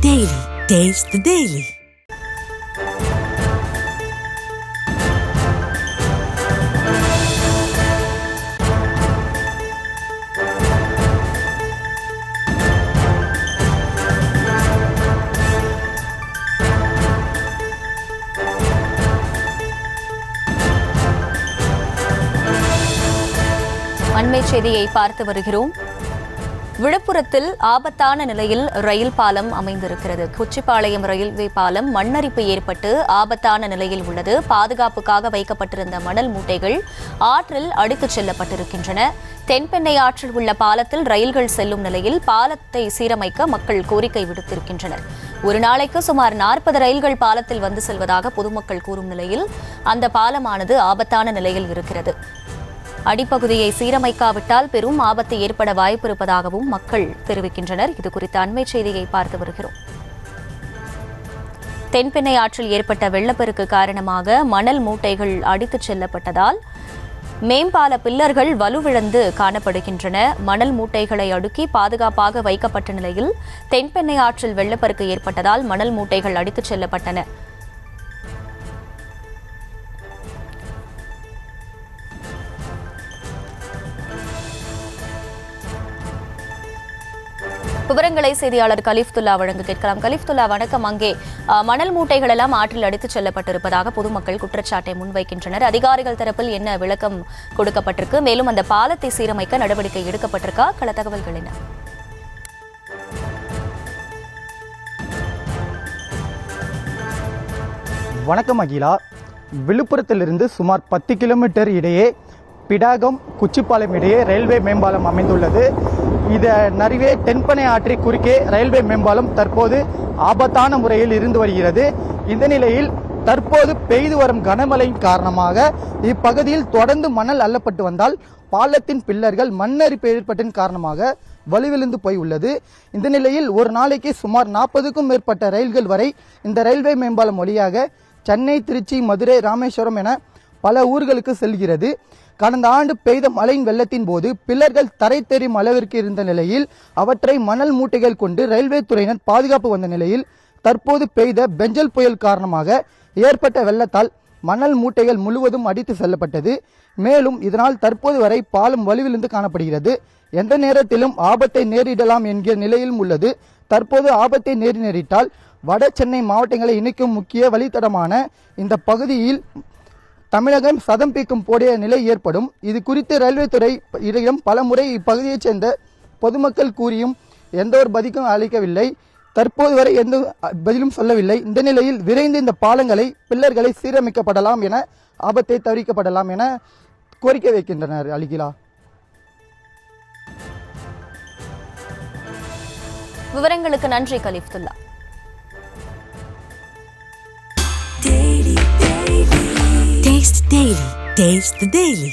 Daily. Taste the Daily. அண்மை செய்தியை பார்த்து வருகிறோம். விழுப்புரத்தில் ஆபத்தான நிலையில் ரயில் பாலம் அமைந்திருக்கிறது. குச்சிப்பாளையம் ரயில்வே பாலம் மண்ணரிப்பு ஏற்பட்டு ஆபத்தான நிலையில் உள்ளது. பாதுகாப்புக்காக வைக்கப்பட்டிருந்த மணல் மூட்டைகள் ஆற்றில் அடித்துச் செல்லப்பட்டிருக்கின்றன. தென்பெண்ணை ஆற்றில் உள்ள பாலத்தில் ரயில்கள் செல்லும் நிலையில் பாலத்தை சீரமைக்க மக்கள் கோரிக்கை விடுத்திருக்கின்றனர். ஒரு நாளைக்கு சுமார் 40 ரயில்கள் பாலத்தில் வந்து செல்வதாக பொதுமக்கள் கூறும் நிலையில் அந்த பாலமானது ஆபத்தான நிலையில் இருக்கிறது. அடிப்பகுதியை சீரமைக்காவிட்டால் பெரும் ஆபத்து ஏற்பட வாய்ப்பு இருப்பதாகவும் மக்கள் தெரிவிக்கின்றனர். இதுகுறித்த அண்மை செய்தியை பார்த்து வருகிறோம். தென்பெண்ணை ஆற்றில் ஏற்பட்ட வெள்ளப்பெருக்கு காரணமாக மணல் மூட்டைகள் அடித்துச் செல்லப்பட்டதால் மேம்பால பில்லர்கள் வலுவிழந்து காணப்படுகின்றன. மணல் மூட்டைகளை அடுக்கி பாதுகாப்பாக வைக்கப்பட்ட நிலையில் தென்பெண்ணை ஆற்றில் வெள்ளப்பெருக்கு ஏற்பட்டதால் மணல் மூட்டைகள் அடித்துச் செல்லப்பட்டன. விவரங்களை செய்தியாளர் கலிஃப்துல்லா வழங்க கேட்கலாம். கலிஃப்துல்லா, வணக்கம். அங்கே மணல் மூட்டைகள் எல்லாம் ஆற்றில் அடித்துச் செல்லப்பட்டிருப்பதாக பொதுமக்கள் குற்றச்சாட்டை முன்வைக்கின்றனர். அதிகாரிகள் தரப்பில் என்ன விளக்கம் கொடுக்கப்பட்டிருக்கு? மேலும் அந்த பாலத்தை சீரமைக்க நடவடிக்கை எடுக்கப்பட்டிருக்கா? கள தகவல்கள் என்ன? வணக்கம் அகிலா. விழுப்புரத்திலிருந்து சுமார் 10 கிலோமீட்டர் இடையே பிடாகம் குச்சிப்பாளையம் இடையே ரயில்வே மேம்பாலம் அமைந்துள்ளது. இதை நடுவே தென்பெண்ணை ஆற்றை குறுக்கே ரயில்வே மேம்பாலம் தற்போது ஆபத்தான முறையில் இருந்து வருகிறது. இந்த நிலையில் தற்போது பெய்து வரும் கனமழையின் காரணமாக இப்பகுதியில் தொடர்ந்து மணல் அள்ளப்பட்டு வந்தால் பாலத்தின் பில்லர்கள் மண்ணரிப்பு ஏற்பட்டின் காரணமாக வலுவிழந்து போய் உள்ளது. இந்த நிலையில் ஒரு நாளைக்கு சுமார் 40க்கும் மேற்பட்ட ரயில்கள் வரை இந்த ரயில்வே மேம்பாலம் வழியாக சென்னை, திருச்சி, மதுரை, ராமேஸ்வரம் என பல ஊர்களுக்கு செல்கிறது. கடந்த ஆண்டு பெய்த மழையின் வெள்ளத்தின் போது பில்லர்கள் தரை தெரியும் அளவிற்கு இருந்த நிலையில் அவற்றை மணல் மூட்டைகள் கொண்டு ரயில்வே துறையினர் பாதுகாப்பு வந்த நிலையில் தற்போது பெய்த பெஞ்சல் புயல் காரணமாக ஏற்பட்ட வெள்ளத்தால் மணல் மூட்டைகள் முழுவதும் அடித்து செல்லப்பட்டது. மேலும் இதனால் தற்போது வரை பாலம் வலுவிழந்து காணப்படுகிறது. எந்த நேரத்திலும் ஆபத்தை நேரிடலாம் என்கிற நிலையிலும் உள்ளது. தற்போது ஆபத்தை நேரிட்டால் வட சென்னை மாவட்டங்களை இணைக்கும் முக்கிய வழித்தடமான இந்த பகுதியில் தமிழகம் சதம் பீக்கும் போடிய நிலை ஏற்படும். இது குறித்து ரயில்வே துறை இடம் பல முறை இப்பகுதியைச் சேர்ந்த பொதுமக்கள் கூறியும் எந்த ஒரு பதிலும் அளிக்கவில்லை. தற்போது வரை எந்த பதிலும் சொல்லவில்லை. இந்த நிலையில் விரைந்து இந்த பாலங்களை பில்லர்களை சீரமைக்கப்படலாம் என ஆபத்தை தவிர்க்கப்படலாம் என கோரிக்கை வைக்கின்றனர். அலிகிலா, விவரங்களுக்கு நன்றி கலிஃப்துல்லா. Taste the Daily. Taste the Daily.